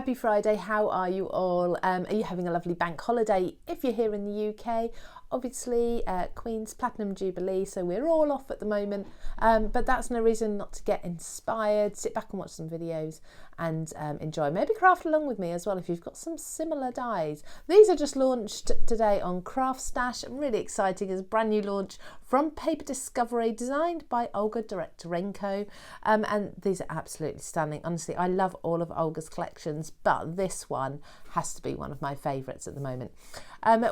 Happy Friday, how are you all? Are you having a lovely bank holiday? If you're here in the UK, obviously Queen's Platinum Jubilee, so we're all off at the moment, but that's no reason not to get inspired, sit back and watch some videos and enjoy. Maybe craft along with me as well if you've got some similar dies. These are just launched today on CraftStash. Really exciting, it's a brand new launch from Paper Discovery, designed by Olga Direktorenko, and these are absolutely stunning. Honestly, I love all of Olga's collections, but this one has to be one of my favourites at the moment.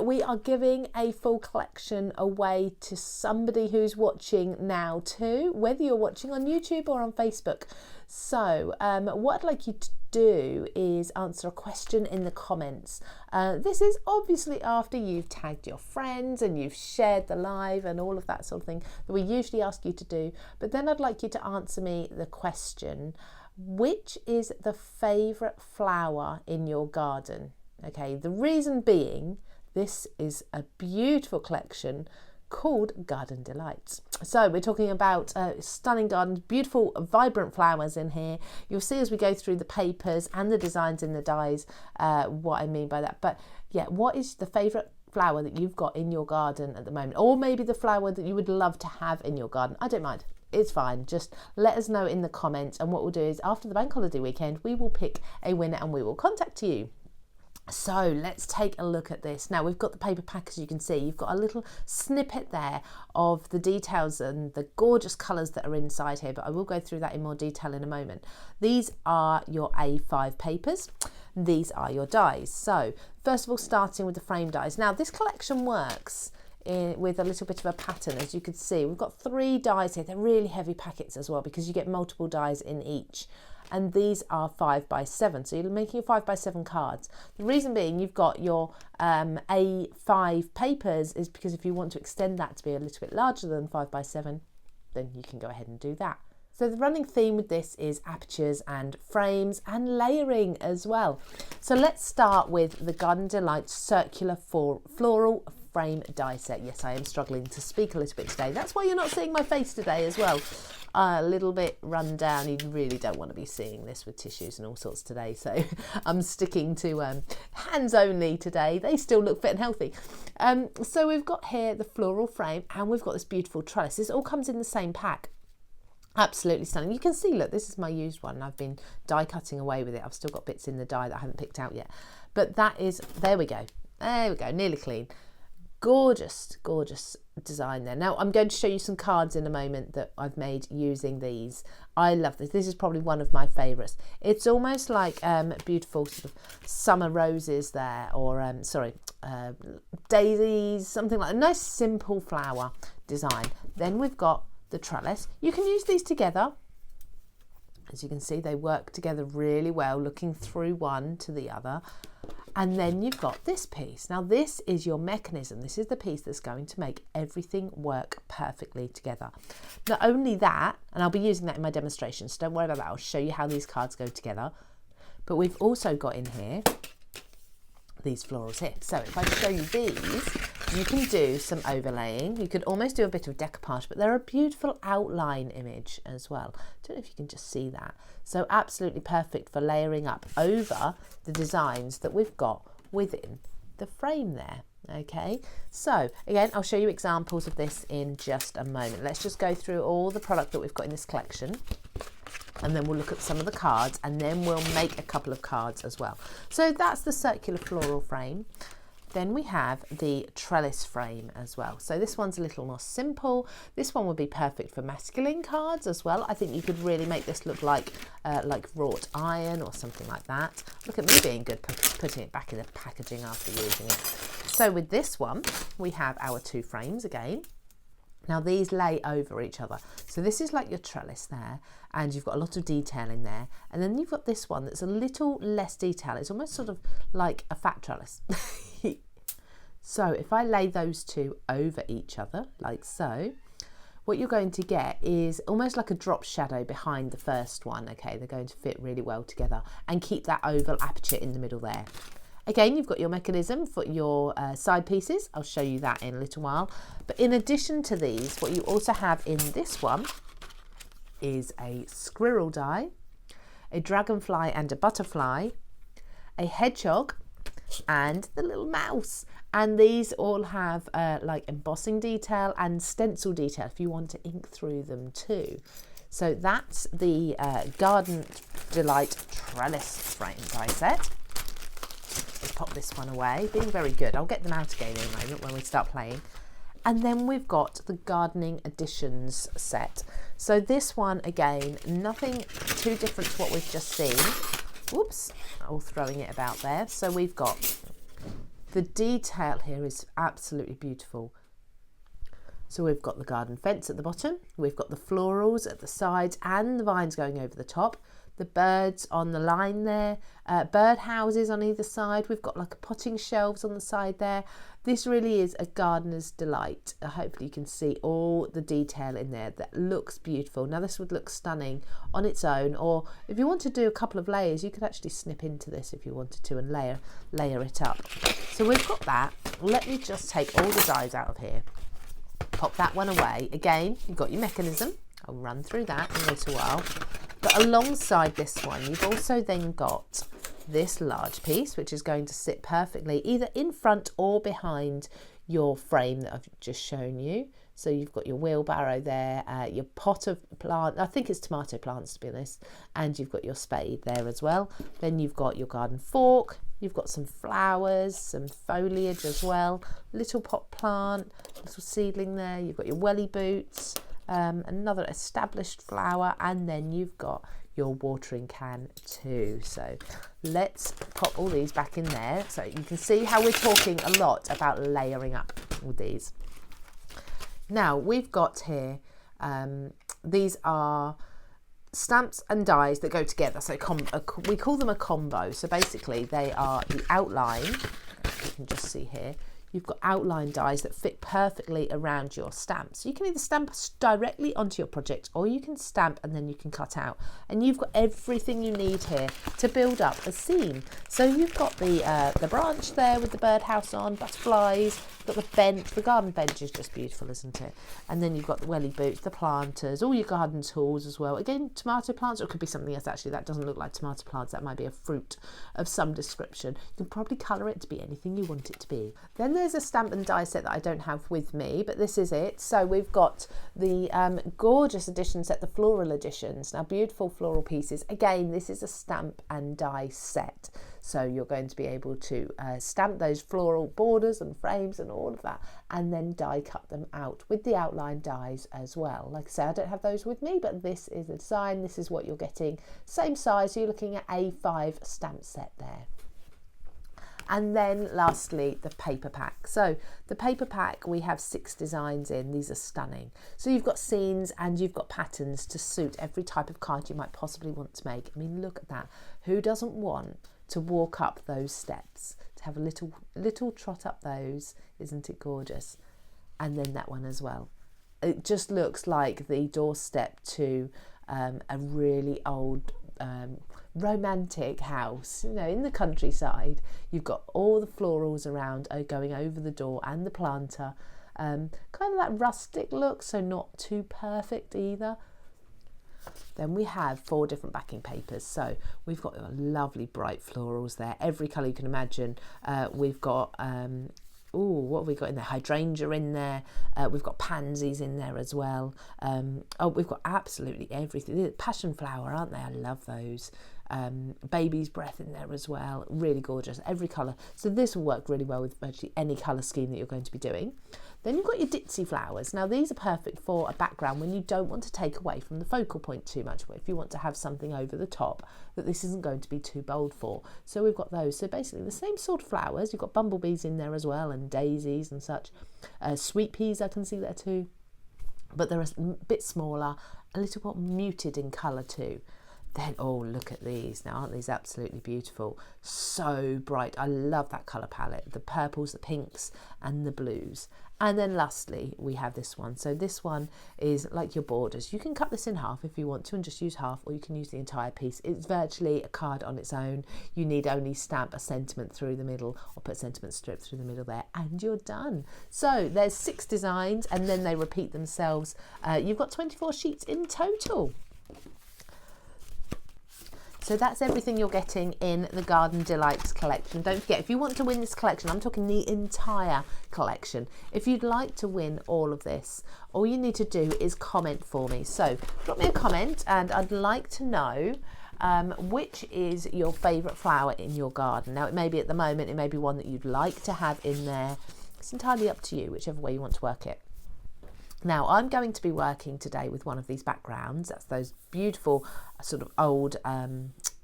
We are giving a full collection away to somebody who's watching now too, whether you're watching on YouTube or on Facebook. So what I'd like you to do is answer a question in the comments. This is obviously after you've tagged your friends and you've shared the live and all of that sort of thing that we usually ask you to do. But then I'd like you to answer me the question, which is the favourite flower in your garden? Okay, the reason being, this is a beautiful collection called Garden Delights. So we're talking about stunning gardens, beautiful, vibrant flowers in here. You'll see as we go through the papers and the designs in the dies what I mean by that. But yeah, what is the favourite flower that you've got in your garden at the moment? Or maybe the flower that you would love to have in your garden. I don't mind. It's fine. Just let us know in the comments. And what we'll do is after the bank holiday weekend, we will pick a winner and we will contact you. So let's take a look at this. Now we've got the paper pack, as you can see. You've got a little snippet there of the details and the gorgeous colours that are inside here, but I will go through that in more detail in a moment. These are your A5 papers. These are your dies. So first of all, starting with the frame dies. Now this collection works with a little bit of a pattern, as you can see. We've got 3 dies here. They're really heavy packets as well because you get multiple dies in each. And these are 5x7, so you're making 5x7 cards. The reason being you've got your A5 papers is because if you want to extend that to be a little bit larger than 5x7, then you can go ahead and do that. So the running theme with this is apertures and frames and layering as well. So let's start with the Garden Delights circular floral frame die set. Yes, I am struggling to speak a little bit today. That's why you're not seeing my face today as well. A little bit run down. You really don't want to be seeing this with tissues and all sorts today, so I'm sticking to hands only today. They still look fit and healthy. So we've got here the floral frame and we've got this beautiful trellis. This all comes in the same pack. Absolutely stunning. You can see, look, this is my used one. I've been die cutting away with it. I've still got bits in the die that I haven't picked out yet, but that is, there we go, nearly clean. Gorgeous, gorgeous design there. Now I'm going to show you some cards in a moment that I've made using these. I love this. This is probably one of my favourites. It's almost like beautiful sort of summer roses there, or daisies, something like a nice simple flower design. Then we've got the trellis. You can use these together. As you can see, they work together really well, looking through one to the other. And then you've got this piece. Now this is your mechanism. This is the piece that's going to make everything work perfectly together. Not only that, and I'll be using that in my demonstration, so don't worry about that. I'll show you how these cards go together. But we've also got in here these florals here. So if I show you these, you can do some overlaying. You could almost do a bit of decoupage, but they're a beautiful outline image as well. Don't know if you can just see that. So absolutely perfect for layering up over the designs that we've got within the frame there. Okay, so again, I'll show you examples of this in just a moment. Let's just go through all the product that we've got in this collection, and then we'll look at some of the cards, and then we'll make a couple of cards as well. So that's the circular floral frame. Then we have the trellis frame as well. So this one's a little more simple. This one would be perfect for masculine cards as well. I think you could really make this look like wrought iron or something like that. Look at me being good, putting it back in the packaging after using it. So with this one, we have our 2 frames again. Now these lay over each other. So this is like your trellis there, and you've got a lot of detail in there. And then you've got this one that's a little less detail. It's almost sort of like a fat trellis. So if I lay those 2 over each other, like so, what you're going to get is almost like a drop shadow behind the first one. Okay, they're going to fit really well together and keep that oval aperture in the middle there. Again, you've got your mechanism for your side pieces. I'll show you that in a little while. But in addition to these, what you also have in this one is a squirrel die, a dragonfly and a butterfly, a hedgehog, and the little mouse. And these all have like embossing detail and stencil detail if you want to ink through them too. So that's the Garden Delight Trellis frame die set. Let's pop this one away, being very good. I'll get them out again in a moment when we start playing. And then we've got the Gardening Editions set. So this one, again, nothing too different to what we've just seen. Whoops, all throwing it about there. So we've got the detail here is absolutely beautiful. So we've got the garden fence at the bottom, we've got the florals at the sides and the vines going over the top, the birds on the line there, bird houses on either side. We've got like a potting shelves on the side there. This really is a gardener's delight. Hopefully you can see all the detail in there. That looks beautiful. Now this would look stunning on its own, or if you want to do a couple of layers, you could actually snip into this if you wanted to and layer it up. So we've got that. Let me just take all the dies out of here. Pop that one away. Again, you've got your mechanism. I'll run through that in a little while. But alongside this one, you've also then got this large piece, which is going to sit perfectly either in front or behind your frame that I've just shown you. So you've got your wheelbarrow there, your pot of plant, I think it's tomato plants to be honest, and you've got your spade there as well. Then you've got your garden fork, you've got some flowers, some foliage as well, little pot plant, little seedling there, you've got your welly boots, another established flower, and then you've got your watering can too. So let's pop all these back in there so you can see how we're talking a lot about layering up with these. Now we've got here, these are stamps and dies that go together. So we call them a combo. So basically they are the outline, you can just see here, you've got outline dies that fit perfectly around your stamps. You can either stamp directly onto your project or you can stamp and then you can cut out. And you've got everything you need here to build up a scene. So you've got the branch there with the birdhouse on, butterflies, you've got the bench, the garden bench is just beautiful, isn't it? And then you've got the welly boots, the planters, all your garden tools as well. Again, tomato plants, or it could be something else actually. That doesn't look like tomato plants, that might be a fruit of some description. You can probably colour it to be anything you want it to be. Then there's a stamp and die set that I don't have with me, but this is it. So we've got the gorgeous edition set, the floral editions. Now beautiful floral pieces. Again, this is a stamp and die set. So you're going to be able to stamp those floral borders and frames and all of that, and then die cut them out with the outline dies as well. Like I say, I don't have those with me, but this is the design. This is what you're getting. Same size, so you're looking at A5 stamp set there. And then lastly, the paper pack. So the paper pack, we have 6 designs in. These are stunning. So you've got scenes and you've got patterns to suit every type of card you might possibly want to make. I mean, look at that. Who doesn't want to walk up those steps, to have a little trot up those? Isn't it gorgeous? And then that one as well. It just looks like the doorstep to a really old romantic house, you know, in the countryside. You've got all the florals around going over the door and the planter, kind of that rustic look, so not too perfect either. Then we have 4 different backing papers. So we've got lovely bright florals there, every colour you can imagine. We've got what have we got in there? Hydrangea in there. We've got pansies in there as well. We've got absolutely everything. Passion flower, aren't they? I love those. Baby's breath in there as well. Really gorgeous. Every colour. So this will work really well with virtually any colour scheme that you're going to be doing. Then you've got your ditzy flowers. Now these are perfect for a background when you don't want to take away from the focal point too much, but if you want to have something over the top that this isn't going to be too bold for. So we've got those. So basically the same sort of flowers. You've got bumblebees in there as well, and daisies and such. Sweet peas I can see there too, but they're a bit smaller, a little bit muted in colour too. Then, oh, look at these. Now, aren't these absolutely beautiful? So bright. I love that colour palette. The purples, the pinks and the blues. And then lastly, we have this one. So this one is like your borders. You can cut this in half if you want to and just use half, or you can use the entire piece. It's virtually a card on its own. You need only stamp a sentiment through the middle or put a sentiment strip through the middle there and you're done. So there's 6 designs and then they repeat themselves. You've got 24 sheets in total. So that's everything you're getting in the Garden Delights collection. Don't forget, if you want to win this collection, I'm talking the entire collection. If you'd like to win all of this, all you need to do is comment for me. So drop me a comment, and I'd like to know which is your favourite flower in your garden. Now, it may be at the moment, it may be one that you'd like to have in there. It's entirely up to you, whichever way you want to work it. Now, I'm going to be working today with one of these backgrounds. That's those beautiful sort of old,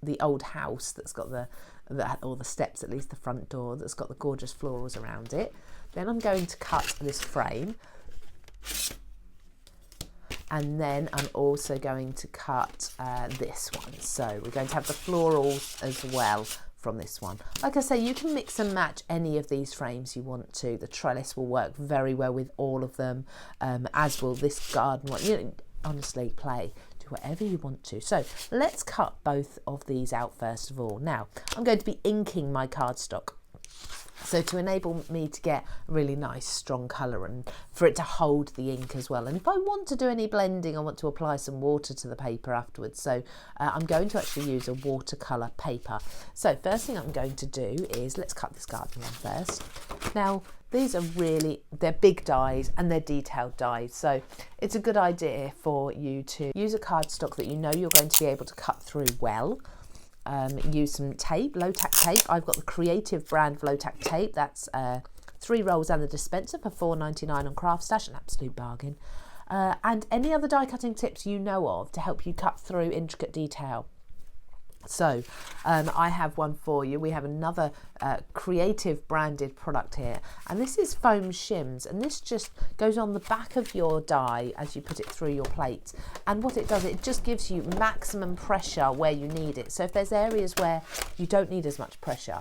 the old house that's got or the steps, at least the front door, that's got the gorgeous florals around it. Then I'm going to cut this frame. And then I'm also going to cut this one. So we're going to have the florals as well from this one. Like I say, you can mix and match any of these frames you want to. The trellis will work very well with all of them, as will this garden one. You know, honestly, do whatever you want to. So let's cut both of these out first of all. Now, I'm going to be inking my cardstock. So to enable me to get a really nice strong colour and for it to hold the ink as well. And if I want to do any blending, I want to apply some water to the paper afterwards. So I'm going to actually use a watercolour paper. So first thing I'm going to do is, let's cut this garden one first. Now, these are they're big dies and they're detailed dies. So it's a good idea for you to use a cardstock that you know you're going to be able to cut through well. Use some tape, low tack tape. I've got the Creative brand of low tack tape. That's 3 rolls and the dispenser for $4.99 on CraftStash, an absolute bargain. And any other die cutting tips you know of to help you cut through intricate detail. So I have one for you. We have another Creative branded product here, and this is foam shims, and this just goes on the back of your die as you put it through your plate. And what it does, it just gives you maximum pressure where you need it. So if there's areas where you don't need as much pressure,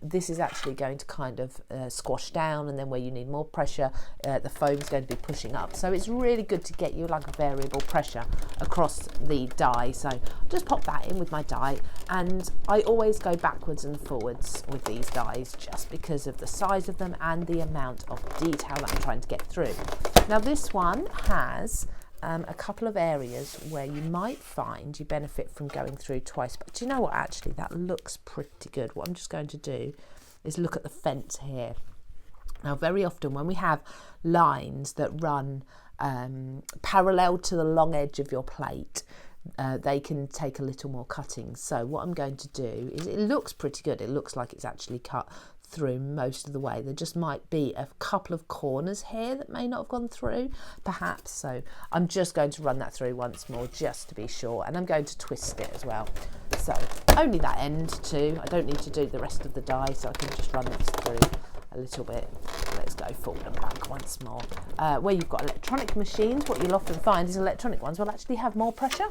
this is actually going to kind of squash down, and then where you need more pressure, the foam is going to be pushing up. So it's really good to get you like a variable pressure across the die. So I'll just pop that in with my die, and I always go backwards and forwards with these dies just because of the size of them and the amount of detail that I'm trying to get through. Now this one has a couple of areas where you might find you benefit from going through twice, but do you know what, actually that looks pretty good. What I'm just going to do is look at the fence here. Now very often when we have lines that run parallel to the long edge of your plate, they can take a little more cutting. So what I'm going to do is, it looks pretty good, it looks like it's actually cut through most of the way. There just might be a couple of corners here that may not have gone through perhaps, so I'm just going to run that through once more just to be sure, and I'm going to twist it as well. So only that end too, I don't need to do the rest of the die, so I can just run this through a little bit. Let's go forward and back once more. Where you've got electronic machines, what you'll often find is electronic ones will actually have more pressure.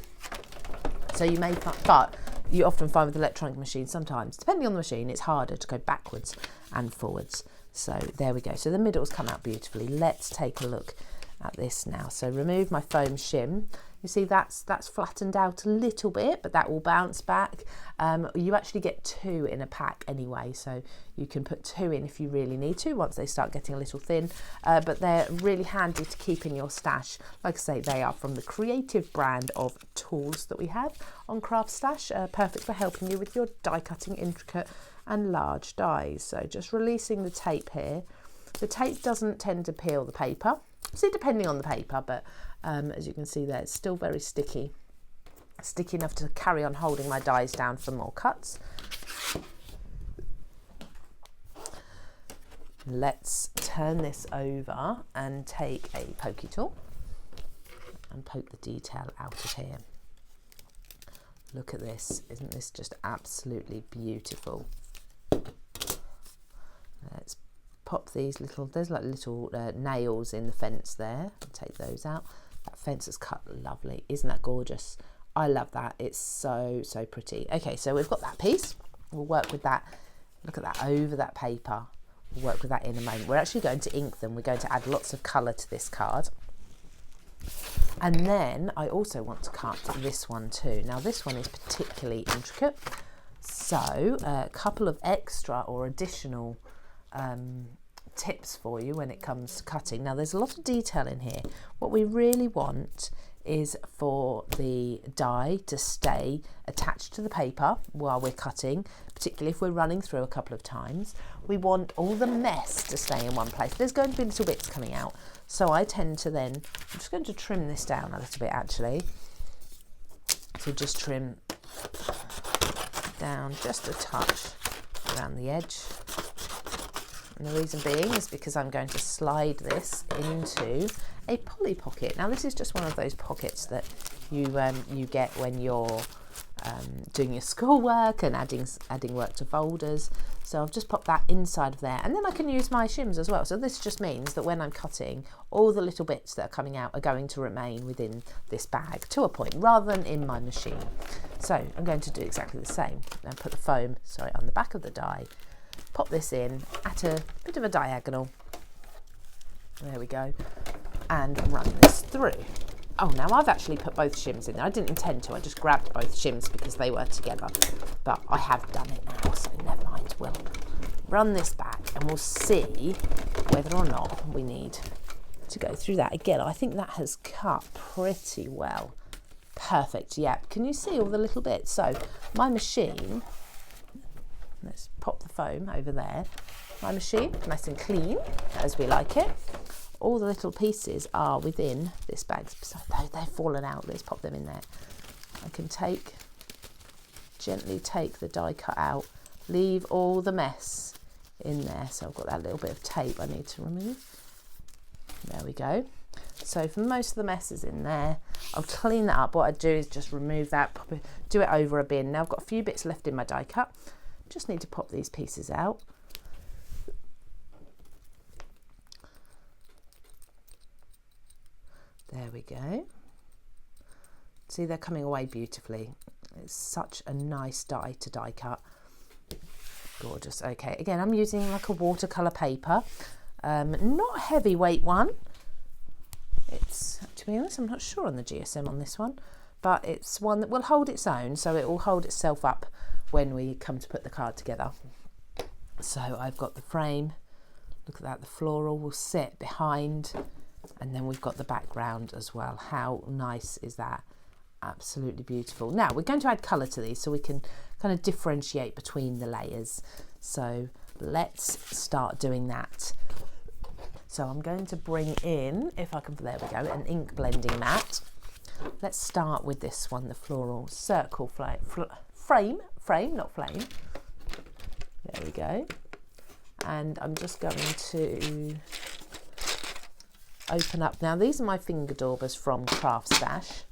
So you may find, but you often find with electronic machines, sometimes, depending on the machine, it's harder to go backwards and forwards. So there we go. So the middle's come out beautifully. Let's take a look at this now. So remove my foam shim. You see that's flattened out a little bit, but that will bounce back. You actually get 2 in a pack anyway, so you can put 2 in if you really need to once they start getting a little thin, but they're really handy to keep in your stash. Like I say, they are from the Creative brand of tools that we have on CraftStash, perfect for helping you with your die cutting intricate and large dies. So just releasing the tape here. The tape doesn't tend to peel the paper, see, depending on the paper, but as you can see there, it's still very sticky enough to carry on holding my dies down for more cuts. Let's turn this over and take a pokey tool and poke the detail out of here. Look at this, isn't this just absolutely beautiful? Let's pop these little, there's like little nails in the fence there, I'll take those out. That fence is cut lovely, isn't that gorgeous? I love that, it's so pretty. Okay, so we've got that piece, we'll work with that, look at that over that paper, we'll work with that in a moment. We're actually going to ink them, we're going to add lots of colour to this card. And then I also want to cut this one too. Now this one is particularly intricate, so a couple of extra or additional tips for you when it comes to cutting. Now there's a lot of detail in here. What we really want is for the die to stay attached to the paper while we're cutting, particularly if we're running through a couple of times. We want all the mess to stay in one place. There's going to be little bits coming out, so I tend to then, I'm just going to trim this down a little bit actually. So just trim down just a touch around the edge. And the reason being is because I'm going to slide this into a Polly pocket. Now this is just one of those pockets that you get when you're doing your schoolwork and adding work to folders. So I've just popped that inside of there, and then I can use my shims as well. So this just means that when I'm cutting, all the little bits that are coming out are going to remain within this bag to a point, rather than in my machine. So I'm going to do exactly the same. Now put the foam, on the back of the die, pop this in at a bit of a diagonal. There we go. And run this through. Oh, now I've actually put both shims in there. I didn't intend to, I just grabbed both shims because they were together. But I have done it now, so never mind. We'll run this back and we'll see whether or not we need to go through that. Again, I think that has cut pretty well. Perfect, yeah. Can you see all the little bits? So my machine, let's pop the foam over there. My machine, nice and clean, as we like it. All the little pieces are within this bag. So they've fallen out. Let's pop them in there. I can gently take the die cut out, leave all the mess in there. So I've got that little bit of tape I need to remove. There we go. So for most of the mess is in there. I'll clean that up. What I do is just remove that, pop it, do it over a bin. Now I've got a few bits left in my die cut. Just need to pop these pieces out. There we go. See, they're coming away beautifully. It's such a nice die to die cut. Gorgeous. Okay, again, I'm using like a watercolour paper. Not a heavyweight one. It's, to be honest, I'm not sure on the GSM on this one, but it's one that will hold its own, so it will hold itself up when we come to put the card together. So I've got the frame. Look at that, the floral will sit behind. And then we've got the background as well. How nice is that? Absolutely beautiful. Now we're going to add colour to these so we can kind of differentiate between the layers. So let's start doing that. So I'm going to bring in, if I can, there we go, an ink blending mat. Let's start with this one, the floral circle frame, not flame. There we go. And I'm just going to open up. Now these are my finger daubers from CraftStash,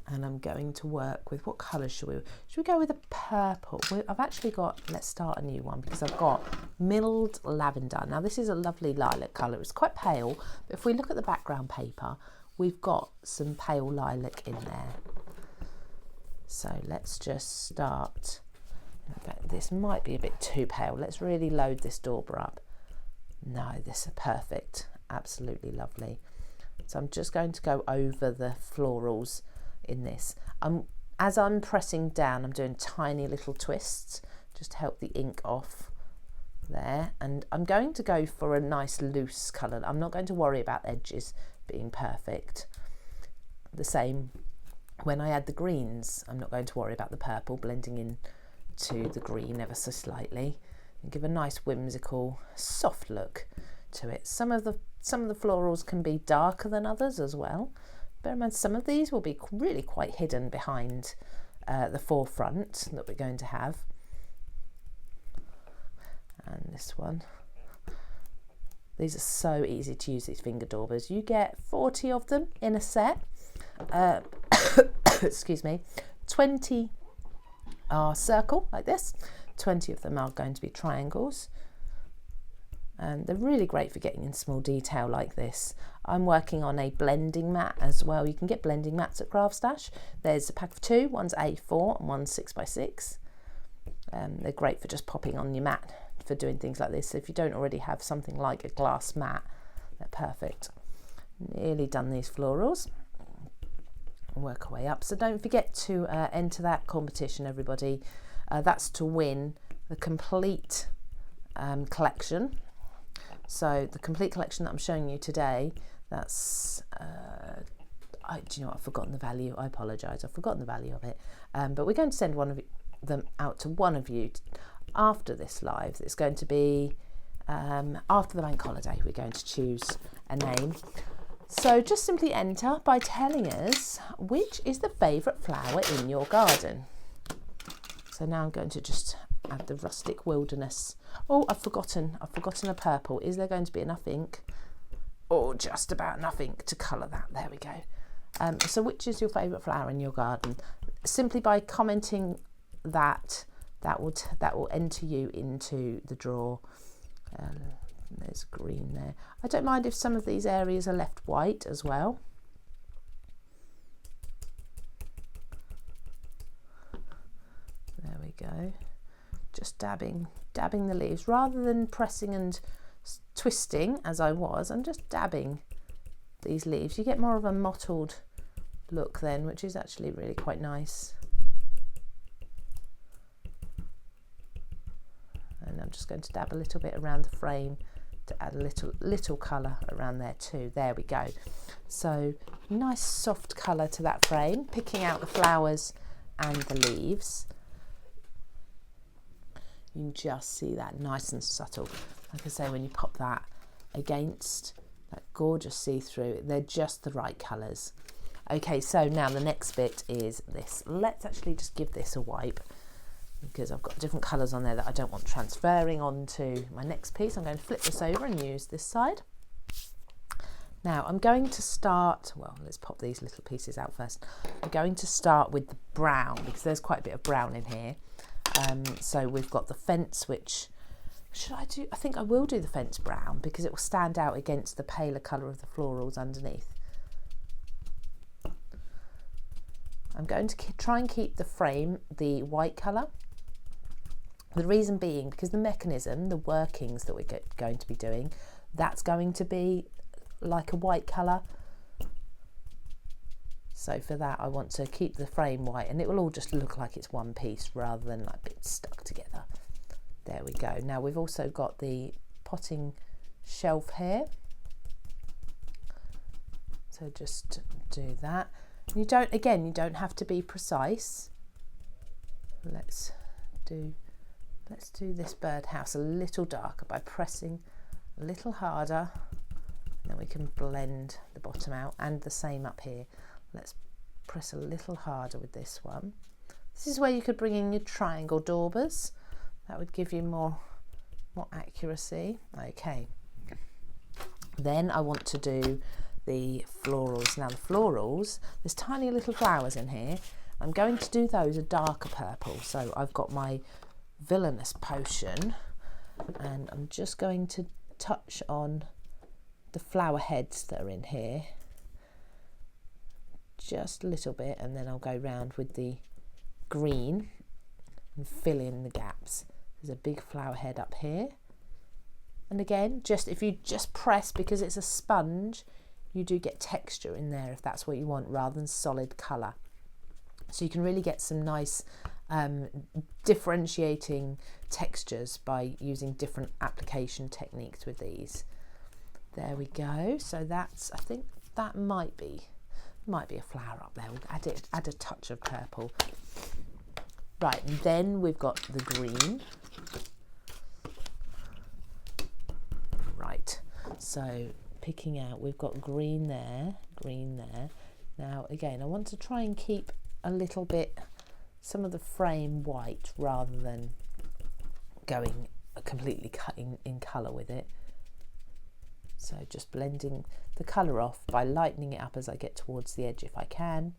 and I'm going to work with, what colour should we go with? A purple. I've actually got, let's start a new one because I've got milled lavender. Now this is a lovely lilac colour. It's quite pale, but if we look at the background paper, we've got some pale lilac in there. So let's just start. In fact, this might be a bit too pale. Let's really load this dauber up. No, this is perfect. Absolutely lovely. So I'm just going to go over the florals in this. As I'm pressing down, I'm doing tiny little twists just to help the ink off there. And I'm going to go for a nice loose colour. I'm not going to worry about edges being perfect. The same when I add the greens. I'm not going to worry about the purple blending in to the green ever so slightly. And give a nice whimsical soft look to it. Some of the florals can be darker than others as well. Bear in mind, some of these will be really quite hidden behind the forefront that we're going to have. And this one. These are so easy to use, these finger daubers. You get 40 of them in a set. Excuse me. 20 are circle like this. 20 of them are going to be triangles, and they're really great for getting in small detail like this. I'm working on a blending mat as well. You can get blending mats at CraftStash. There's a pack of two, one's A4 and one's 6x6. They're great for just popping on your mat for doing things like this. So if you don't already have something like a glass mat, they're perfect. Nearly done these florals. Work our way up. So don't forget to enter that competition, everybody. That's to win the complete collection. So the complete collection that I'm showing you today, That's, do you know what, I've forgotten the value. I apologise, I've forgotten the value of it. But we're going to send one of them out to one of you after this live. It's going to be after the bank holiday. We're going to choose a name. So just simply enter by telling us which is the favourite flower in your garden. So now I'm going to just add the rustic wilderness. Oh, I've forgotten a purple. Is there going to be enough ink? Oh, just about enough ink to colour that. There we go. So which is your favourite flower in your garden? Simply by commenting that will enter you into the draw. There's green there. I don't mind if some of these areas are left white as well. There we go. Just dabbing the leaves rather than pressing and twisting as I was. I'm just dabbing these leaves. You get more of a mottled look then, which is actually really quite nice. And I'm just going to dab a little bit around the frame to add a little colour around there too. There we go. So nice soft colour to that frame, picking out the flowers and the leaves. You can just see that nice and subtle. Like I say, when you pop that against that gorgeous see-through, they're just the right colours. Okay, so now the next bit is this. Let's actually just give this a wipe, because I've got different colours on there that I don't want transferring onto my next piece. I'm going to flip this over and use this side. Now I'm going to start, well, let's pop these little pieces out first. I'm going to start with the brown, because there's quite a bit of brown in here. So we've got the fence, which, should I do? I think I will do the fence brown, because it will stand out against the paler colour of the florals underneath. I'm going to try and keep the frame the white colour. The reason being, because the mechanism, the workings that we're going to be doing, that's going to be like a white colour. So for that, I want to keep the frame white, and it will all just look like it's one piece rather than like bits stuck together. There we go. Now we've also got the potting shelf here. So just do that. You don't have to be precise. Let's do this birdhouse a little darker by pressing a little harder, and then we can blend the bottom out, and the same up here. Let's press a little harder with this one. This is where you could bring in your triangle daubers. That would give you more accuracy. Okay. Then I want to do the florals. Now the florals, there's tiny little flowers in here. I'm going to do those a darker purple. So I've got my villainous potion, and I'm just going to touch on the flower heads that are in here. Just a little bit, and then I'll go round with the green and fill in the gaps. There's a big flower head up here, and again, if you just press, because it's a sponge, you do get texture in there if that's what you want, rather than solid colour. So you can really get some nice differentiating textures by using different application techniques with these. There we go. So that's, I think that might be a flower up there. We'll add a touch of purple. Right, and then we've got the green. Right, so picking out, we've got green there. Now again, I want to try and keep a little bit, some of the frame white, rather than going completely cutting in colour with it. So just blending the colour off by lightening it up as I get towards the edge if I can.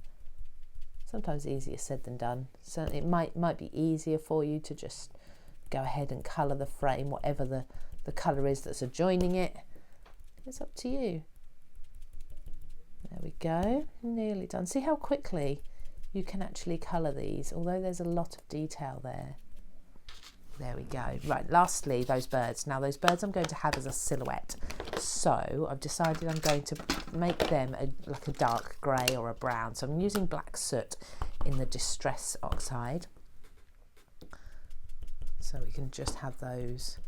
Sometimes easier said than done. So it might be easier for you to just go ahead and colour the frame, whatever the colour is that's adjoining it. It's up to you. There we go, nearly done. See how quickly you can actually colour these, although there's a lot of detail there. There we go. Right, lastly, those birds. Now those birds I'm going to have as a silhouette. So I've decided I'm going to make them like a dark grey or a brown. So I'm using black soot in the Distress Oxide. So we can just have those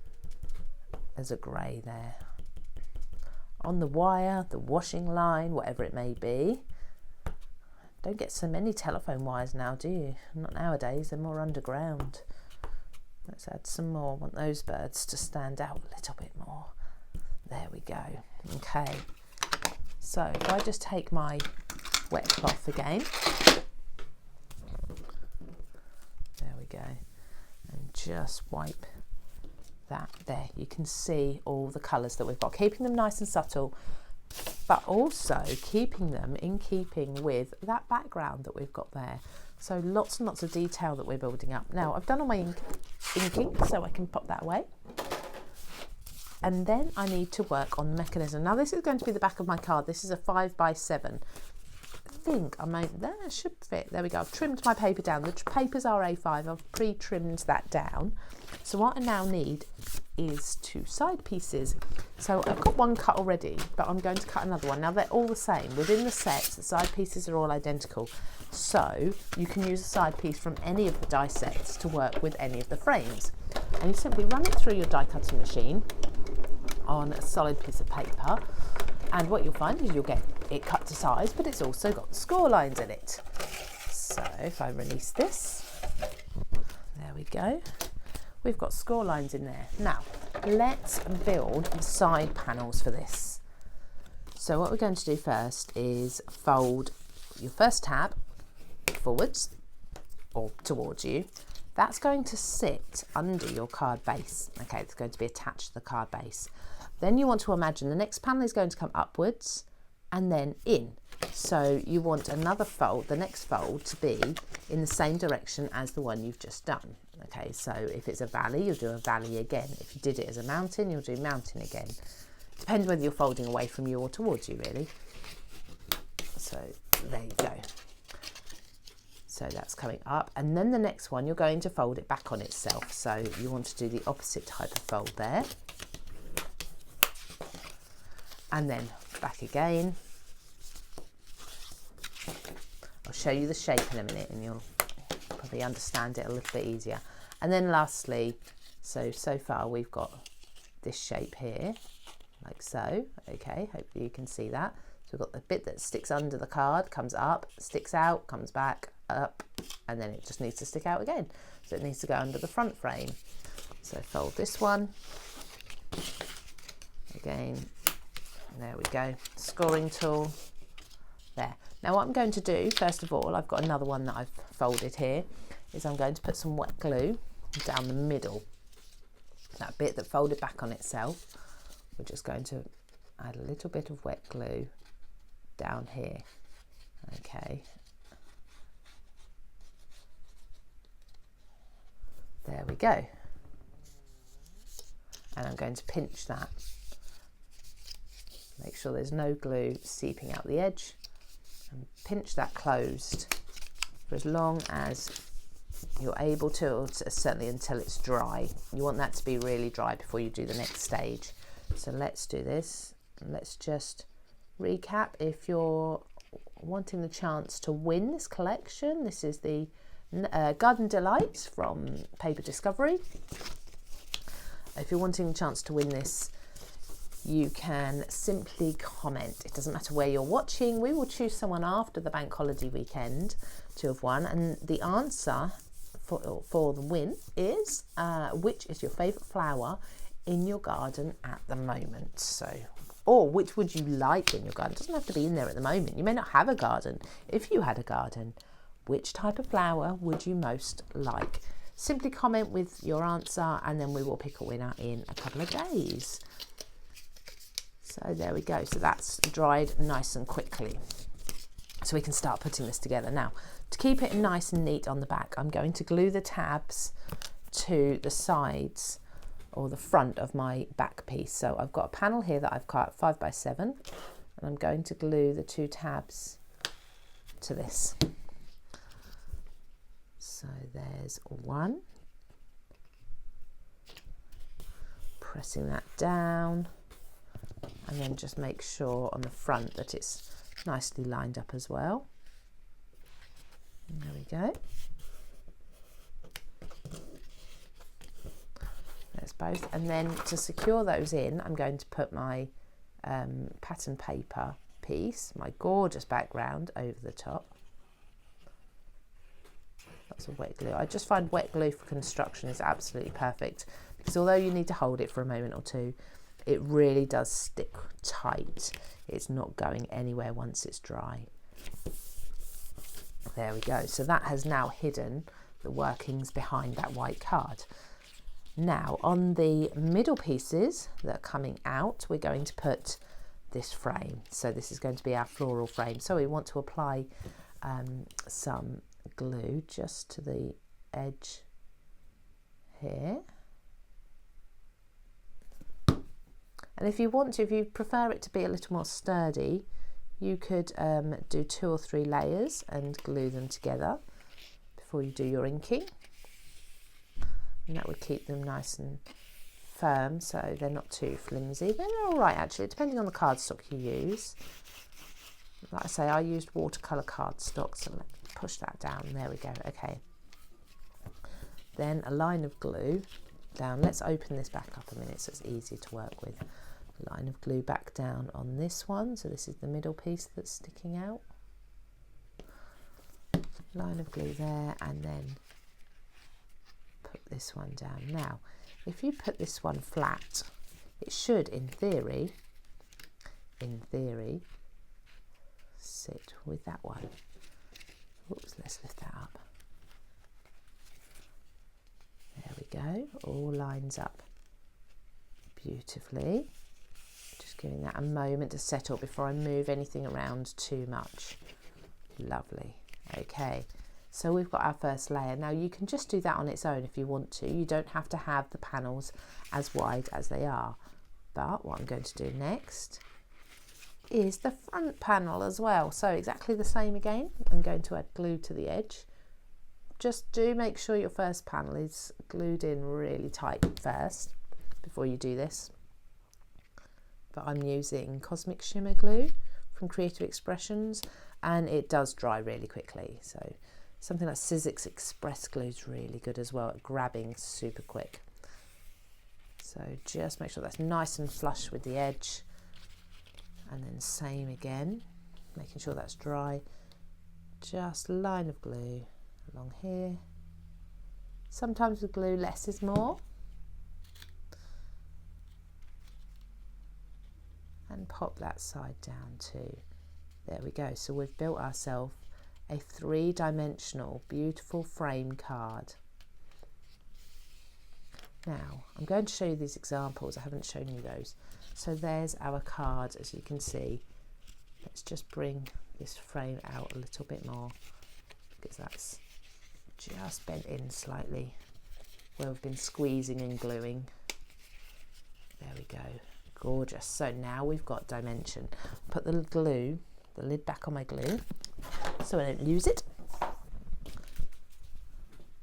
as a grey there. on the wire, the washing line, whatever it may be. Don't get so many telephone wires now, do you? Not nowadays, they're more underground. Let's add some more. I want those birds to stand out a little bit more. There we go. Okay, so if I just take my wet cloth again, there we go, and just wipe that there. You can see all the colours that we've got, keeping them nice and subtle, but also keeping them in keeping with that background that we've got there. So lots and lots of detail that we're building up. Now I've done all my inking, so I can pop that away. And then I need to work on the mechanism. Now this is going to be the back of my card. This is a 5x7. I think I might, that should fit. There we go. I've trimmed my paper down. The papers are A5. I've pre-trimmed that down. So what I now need is 2 side pieces. So I've got one cut already, but I'm going to cut another one. Now they're all the same. Within the set, the side pieces are all identical. So you can use a side piece from any of the die sets to work with any of the frames. And you simply run it through your die cutting machine on a solid piece of paper, and what you'll find is you'll get it cut to size, but it's also got the score lines in it. So if I release this, there we go, we've got score lines in there. Now let's build the side panels for this. So what we're going to do first is fold your first tab forwards or towards you. That's going to sit under your card base. Okay, it's going to be attached to the card base. Then you want to imagine the next panel is going to come upwards and then in. So you want another fold, the next fold, to be in the same direction as the one you've just done. Okay, so if it's a valley, you'll do a valley again. If you did it as a mountain, you'll do mountain again. Depends whether you're folding away from you or towards you, really. So there you go. So that's coming up, and then the next one you're going to fold it back on itself. So you want to do the opposite type of fold there, and then back again. I'll show you the shape in a minute and you'll probably understand it a little bit easier. And then lastly, so far we've got this shape here, like so. Okay, hopefully you can see that. So we've got the bit that sticks under the card, comes up, sticks out, comes back, up, and then it just needs to stick out again. So it needs to go under the front frame. So fold this one again. There we go. Scoring tool there. Now what I'm going to do, first of all, I've got another one that I've folded here, is I'm going to put some wet glue down the middle. That bit that folded back on itself, we're just going to add a little bit of wet glue down here. Okay. There we go. And I'm going to pinch that. Make sure there's no glue seeping out the edge, and pinch that closed for as long as you're able to, or certainly until it's dry. You want that to be really dry before you do the next stage. So let's do this. Let's just recap. If you're wanting the chance to win this collection, this is the Garden Delight from Paper Discovery. If you're wanting a chance to win this, you can simply comment. It doesn't matter where you're watching. We will choose someone after the bank holiday weekend to have won, and the answer for the win is which is your favourite flower in your garden at the moment. So, or which would you like in your garden? It doesn't have to be in there at the moment. You may not have a garden. If you had a garden, which type of flower would you most like? Simply comment with your answer, and then we will pick a winner in a couple of days. So there we go. So that's dried nice and quickly. So we can start putting this together. Now, to keep it nice and neat on the back, I'm going to glue the tabs to the sides or the front of my back piece. So I've got a panel here that I've cut 5x7, and I'm going to glue the 2 tabs to this. So there's one. Pressing that down, and then just make sure on the front that it's nicely lined up as well. And there we go. There's both. And then to secure those in, I'm going to put my pattern paper piece, my gorgeous background over the top. Lots of wet glue. I just find wet glue for construction is absolutely perfect, because although you need to hold it for a moment or two, it really does stick tight. It's not going anywhere once it's dry. There we go. So that has now hidden the workings behind that white card. Now on the middle pieces that are coming out, we're going to put this frame. So this is going to be our floral frame. So we want to apply some glue just to the edge here. And if you want to, if you prefer it to be a little more sturdy, you could do 2 or 3 layers and glue them together before you do your inking. And that would keep them nice and firm, so they're not too flimsy. They're all right actually, depending on the cardstock you use. Like I say, I used watercolour cardstock, so let me push that down. There we go. Okay. Then a line of glue down. Let's open this back up a minute so it's easier to work with. A line of glue back down on this one. So this is the middle piece that's sticking out. Line of glue there, and then put this one down. Now, if you put this one flat, it should, in theory, sit with that one. Oops, let's lift that up. There we go, all lines up beautifully. Just giving that a moment to settle before I move anything around too much. Lovely. Okay, so we've got our first layer. Now you can just do that on its own if you want to. You don't have to have the panels as wide as they are. But what I'm going to do next is the front panel as well. So exactly the same again. I'm going to add glue to the edge. Just do make sure your first panel is glued in really tight first before you do this. But I'm using Cosmic Shimmer glue from Creative Expressions, and it does dry really quickly. So something like Sizzix Express glue is really good as well at grabbing super quick. So just make sure that's nice and flush with the edge. And then same again, making sure that's dry. Just line of glue along here. Sometimes with glue less is more. And pop that side down too. There we go. So we've built ourselves a 3-dimensional beautiful frame card. Now I'm going to show you these examples. I haven't shown you those. So there's our card, as you can see. Let's just bring this frame out a little bit more, because that's just bent in slightly where we've been squeezing and gluing. There we go. Gorgeous. So now we've got dimension. Put the glue, the lid back on my glue so I don't lose it.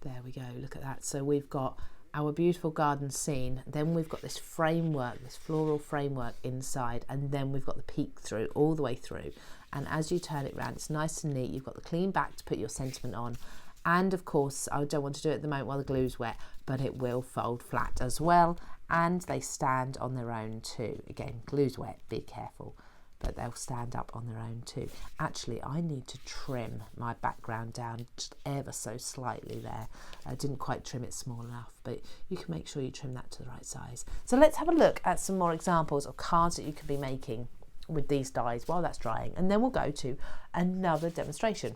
There we go. Look at that. So we've got our beautiful garden scene, then we've got this framework, this floral framework inside, and then we've got the peek through all the way through. And as you turn it around, it's nice and neat. You've got the clean back to put your sentiment on, and of course I don't want to do it at the moment while the glue's wet, but it will fold flat as well, and they stand on their own too. Again, glue's wet, be careful, but they'll stand up on their own too. Actually, I need to trim my background down just ever so slightly there. I didn't quite trim it small enough, but you can make sure you trim that to the right size. So let's have a look at some more examples of cards that you can be making with these dies while that's drying, and then we'll go to another demonstration.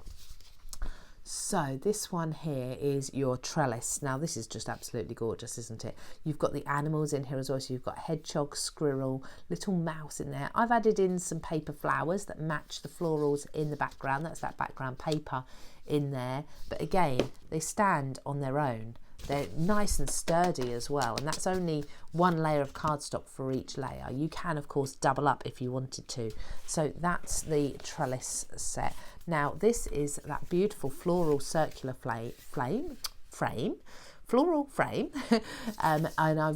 So this one here is your trellis. Now this is just absolutely gorgeous, isn't it? You've got the animals in here as well. So you've got hedgehog, squirrel, little mouse in there. I've added in some paper flowers that match the florals in the background. That's that background paper in there. But again, they stand on their own. They're nice and sturdy as well, and that's only one layer of cardstock for each layer. You can of course double up if you wanted to. So that's the trellis set. Now this is that beautiful floral circular floral frame and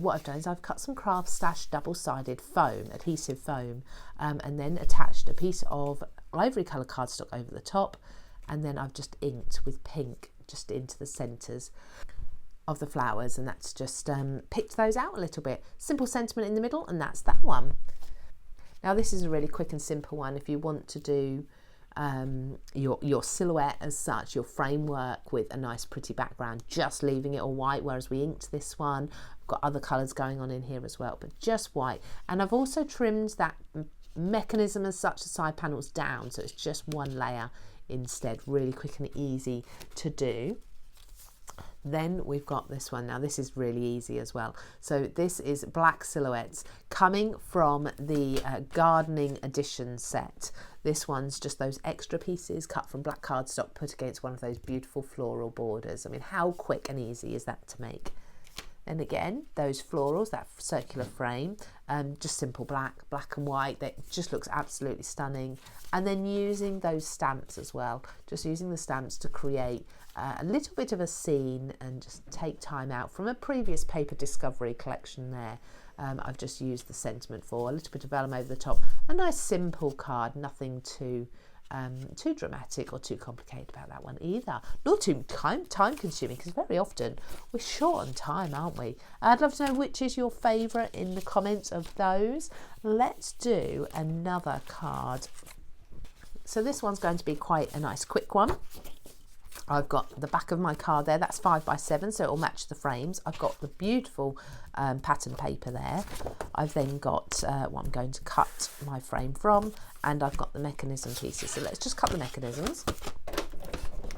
what I've done is I've cut some CraftStash double-sided foam, adhesive foam, and then attached a piece of ivory colour cardstock over the top, and then I've just inked with pink just into the centres of the flowers, and that's just picked those out a little bit. Simple sentiment in the middle, and that's that one. Now this is a really quick and simple one if you want to do your silhouette as such, your framework with a nice pretty background, just leaving it all white, whereas we inked this one. I've got other colours going on in here as well, but just white. And I've also trimmed that mechanism as such, the side panels down, so it's just one layer instead, really quick and easy to do. Then we've got this one. Now this is really easy as well. So this is black silhouettes coming from the gardening edition set. This one's just those extra pieces cut from black cardstock put against one of those beautiful floral borders. I mean, how quick and easy is that to make? And again, those florals, that circular frame, just simple black and white, that just looks absolutely stunning. And then using those stamps as well, just using the stamps to create a little bit of a scene and just take time out from a previous paper discovery collection there. I've just used the sentiment for a little bit of vellum over the top. A nice simple card, nothing too dramatic or too complicated about that one either. Not too time consuming, because very often we're short on time, aren't we? I'd love to know which is your favourite in the comments of those. Let's do another card. So this one's going to be quite a nice quick one. I've got the back of my card there, that's 5x7, so it'll match the frames. I've got the beautiful pattern paper there. I've then got what I'm going to cut my frame from, and I've got the mechanism pieces. So let's just cut the mechanisms.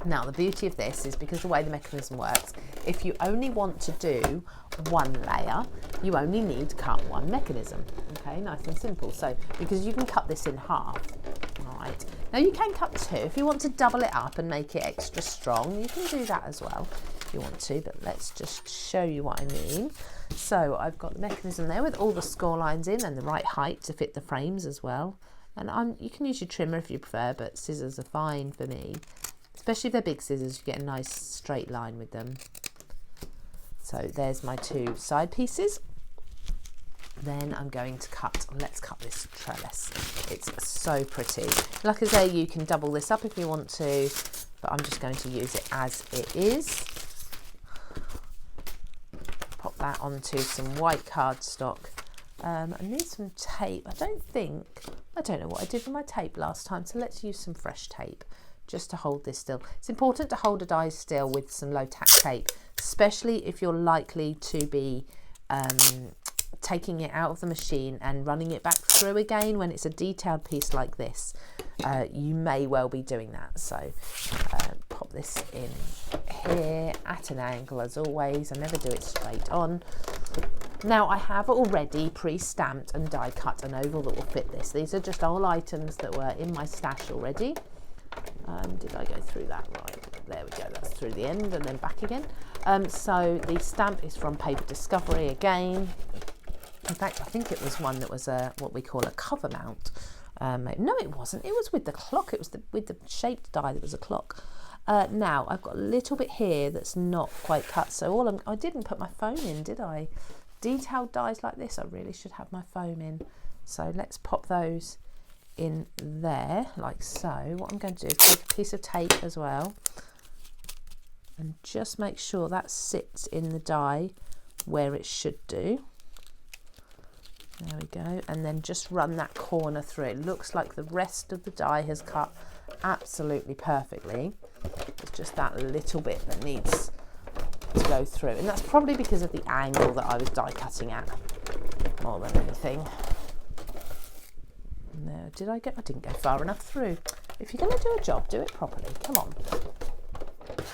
Now the beauty of this is, because the way the mechanism works, if you only want to do one layer, you only need to cut one mechanism. Okay, nice and simple. So because you can cut this in half. Right. Now you can cut two. If you want to double it up and make it extra strong, you can do that as well if you want to, but let's just show you what I mean. So I've got the mechanism there with all the score lines in and the right height to fit the frames as well. And you can use your trimmer if you prefer, but scissors are fine for me. Especially if they're big scissors, you get a nice straight line with them. So there's my two side pieces. Then I'm going to let's cut this trellis. It's so pretty. Like I say, you can double this up if you want to, but I'm just going to use it as it is. Pop that onto some white cardstock. I need some tape. I don't know what I did with my tape last time, so let's use some fresh tape just to hold this still. It's important to hold a die still with some low tack tape, especially if you're likely to be taking it out of the machine and running it back through again when it's a detailed piece like this. You may well be doing that, so pop this in here at an angle as always. I never do it straight on. Now I have already pre-stamped and die cut an oval that will fit this. These are just old items that were in my stash already. Did I go through that? Right, there we go, that's through the end and then back again. So the stamp is from Paper Discovery again. In fact, I think it was one that was what we call a cover mount. No, it wasn't. It was with the clock. It was with the shaped die that was a clock. Now, I've got a little bit here that's not quite cut. So I didn't put my foam in, did I? Detailed dies like this, I really should have my foam in. So let's pop those in there, like so. What I'm going to do is take a piece of tape as well and just make sure that sits in the die where it should do. There we go, and then just run that corner through. It looks like the rest of the die has cut absolutely perfectly. It's just that little bit that needs to go through, and that's probably because of the angle that I was die cutting at more than anything. No, I didn't go far enough through. If you're going to do a job, do it properly. Come on.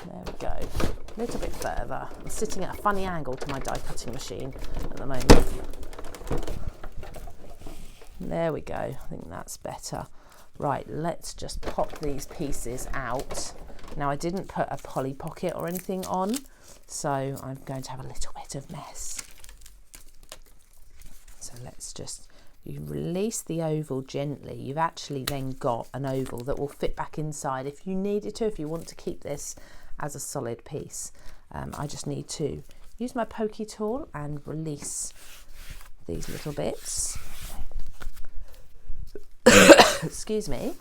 There we go. A little bit further. I'm sitting at a funny angle to my die cutting machine at the moment. There we go, I think that's better. Right, let's just pop these pieces out. Now I didn't put a poly pocket or anything on, so I'm going to have a little bit of mess. So you release the oval gently. You've actually then got an oval that will fit back inside if you need it to, if you want to keep this as a solid piece. I just need to use my pokey tool and release these little bits. Excuse me.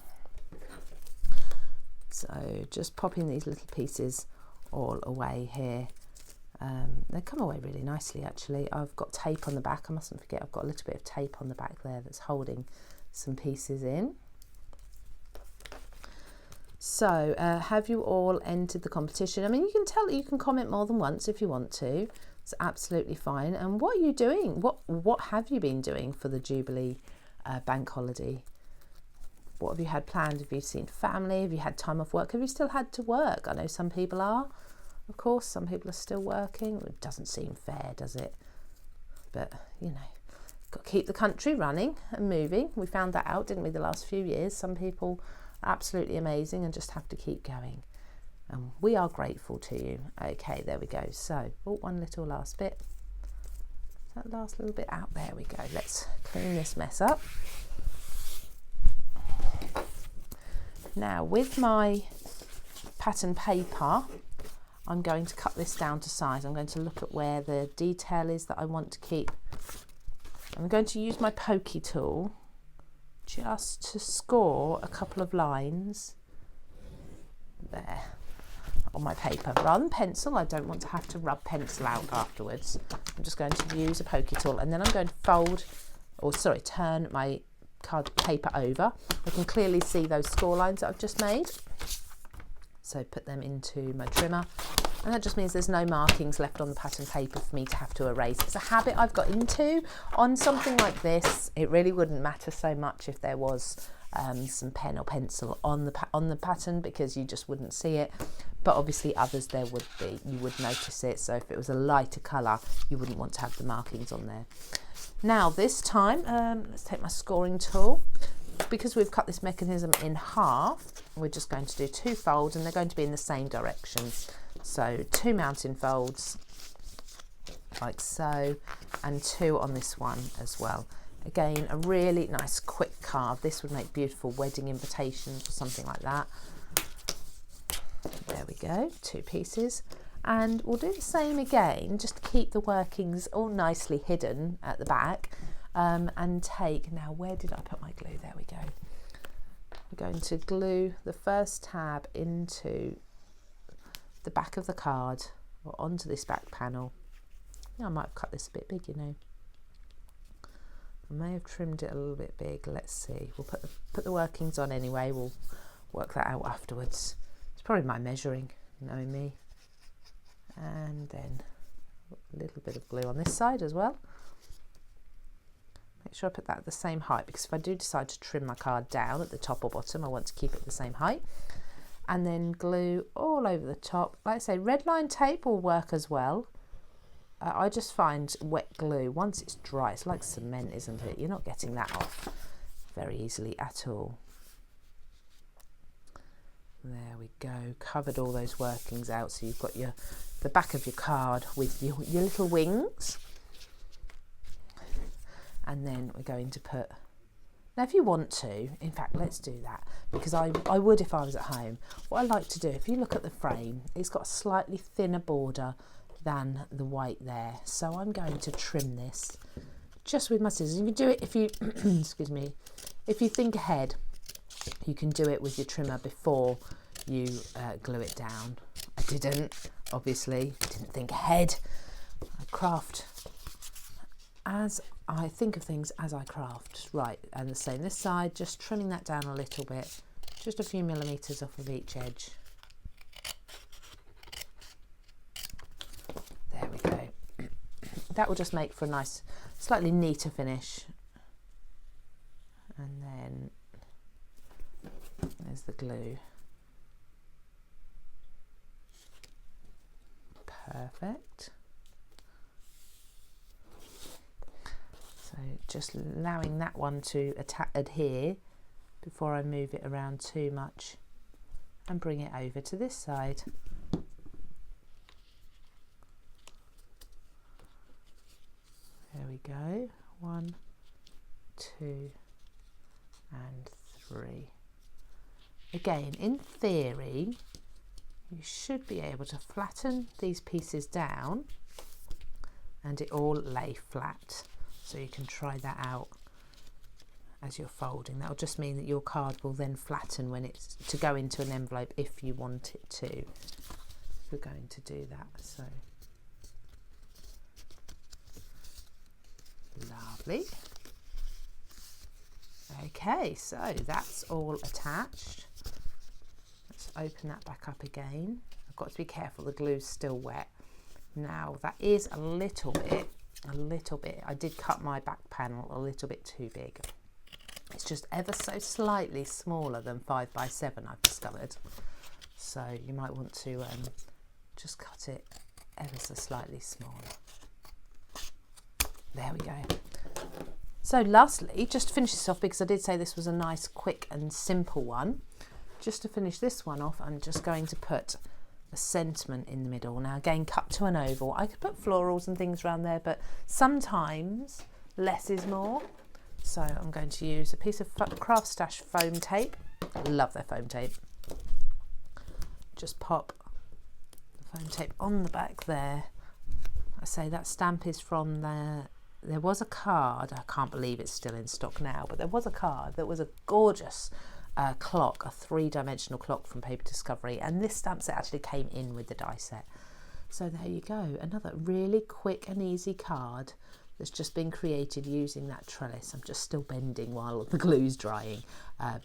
So just popping these little pieces all away here. They come away really nicely actually. I've got tape on the back. I mustn't forget I've got a little bit of tape on the back there that's holding some pieces in. So have you all entered the competition? I mean, you can comment more than once if you want to. It's absolutely fine. And what are you doing? What have you been doing for the Jubilee bank holiday? What have you had planned? Have you seen family? Have you had time off work? Have you still had to work? I know some people are. Of course, some people are still working. It doesn't seem fair, does it? But, you know, got to keep the country running and moving. We found that out, didn't we, the last few years? Some people are absolutely amazing and just have to keep going. And we are grateful to you. Okay, there we go. So, one little last bit. That last little bit out. There we go. Let's clean this mess up. Now, with my pattern paper, I'm going to cut this down to size. I'm going to look at where the detail is that I want to keep. I'm going to use my pokey tool just to score a couple of lines there on my paper. Rather than pencil, I don't want to have to rub pencil out afterwards. I'm just going to use a pokey tool, and then I'm going to turn my card paper over. I can clearly see those score lines that I've just made. So put them into my trimmer, and that just means there's no markings left on the pattern paper for me to have to erase. It's a habit I've got into on something like this. It really wouldn't matter so much if there was some pen or pencil on the pattern, because you just wouldn't see it. But obviously others there would be. You would notice it. So if it was a lighter colour, you wouldn't want to have the markings on there. Now this time, let's take my scoring tool. Because we've cut this mechanism in half, we're just going to do 2 folds, and they're going to be in the same direction. So 2 mountain folds, like so, and 2 on this one as well. Again, a really nice quick carve. This would make beautiful wedding invitations or something like that. There we go, 2 pieces. And we'll do the same again, just to keep the workings all nicely hidden at the back. And take, now where did I put my glue? There we go. We're going to glue the first tab into the back of the card, or onto this back panel. I might have cut this a bit big, you know. I may have trimmed it a little bit big. Let's see. We'll put the workings on anyway. We'll work that out afterwards. It's probably my measuring, knowing me. And then a little bit of glue on this side as well. Make sure I put that at the same height, because if I do decide to trim my card down at the top or bottom, I want to keep it the same height. And then glue all over the top. Like I say, red line tape will work as well. I just find wet glue, once it's dry, it's like cement, isn't it? You're not getting that off very easily at all. There we go, covered all those workings out. So you've got the back of your card with your little wings. And then we're going to put, now if you want to, in fact, let's do that, because I would if I was at home. What I like to do, if you look at the frame, it's got a slightly thinner border than the white there. So I'm going to trim this just with my scissors. You can do it if you, excuse me, if you think ahead, you can do it with your trimmer before you glue it down. I didn't, obviously, didn't think ahead. I craft as I think of things as I craft. Right, and the same this side, just trimming that down a little bit, just a few millimetres off of each edge. There we go. That will just make for a nice, slightly neater finish. And then there's the glue. Perfect. So just allowing that one to adhere before I move it around too much, and bring it over to this side. There we go. 1, 2, and 3. Again, in theory, you should be able to flatten these pieces down and it all lay flat. So you can try that out as you're folding. That'll just mean that your card will then flatten when it's to go into an envelope if you want it to. We're going to do that. So lovely. Okay, so that's all attached. Let's open that back up again. I've got to be careful, the glue's still wet. Now that is a little bit, I did cut my back panel a little bit too big. It's just ever so slightly smaller than 5 by 7, I've discovered. So you might want to just cut it ever so slightly smaller. There we go. So lastly, just to finish this off, because I did say this was a nice, quick and simple one, just to finish this one off, I'm just going to put a sentiment in the middle. Now again, cut to an oval. I could put florals and things around there, but sometimes less is more. So I'm going to use a piece of CraftStash foam tape. I love their foam tape. Just pop the foam tape on the back there. I say that stamp is from there was a card, I can't believe it's still in stock now, but there was a card that was a gorgeous clock, a 3-dimensional clock from Paper Discovery, and this stamp set actually came in with the die set. So there you go, another really quick and easy card that's just been created using that trellis. I'm just still bending while the glue's drying,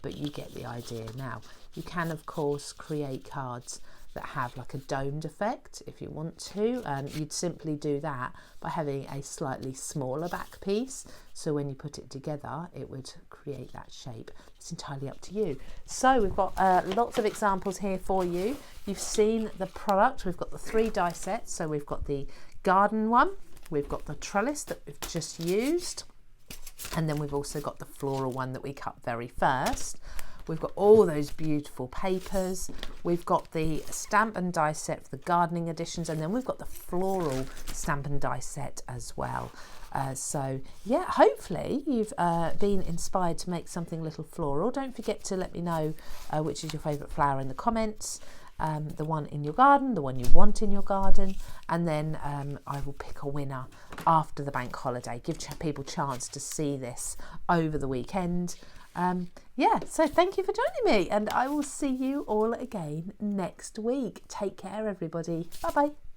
but you get the idea now. You can of course create cards that have like a domed effect if you want to. You'd simply do that by having a slightly smaller back piece, so when you put it together it would create that shape. It's entirely up to you. So we've got lots of examples here for you. You've seen the product. We've got the 3 die sets, so we've got the garden one, we've got the trellis that we've just used, and then we've also got the floral one that we cut very first. We've got all those beautiful papers. We've got the stamp and die set for the gardening editions, and then we've got the floral stamp and die set as well. So yeah, hopefully you've been inspired to make something a little floral. Don't forget to let me know which is your favourite flower in the comments. The one in your garden, the one you want in your garden, and then I will pick a winner after the bank holiday. Give people a chance to see this over the weekend. Yeah, so thank you for joining me, and I will see you all again next week. Take care, everybody. Bye bye.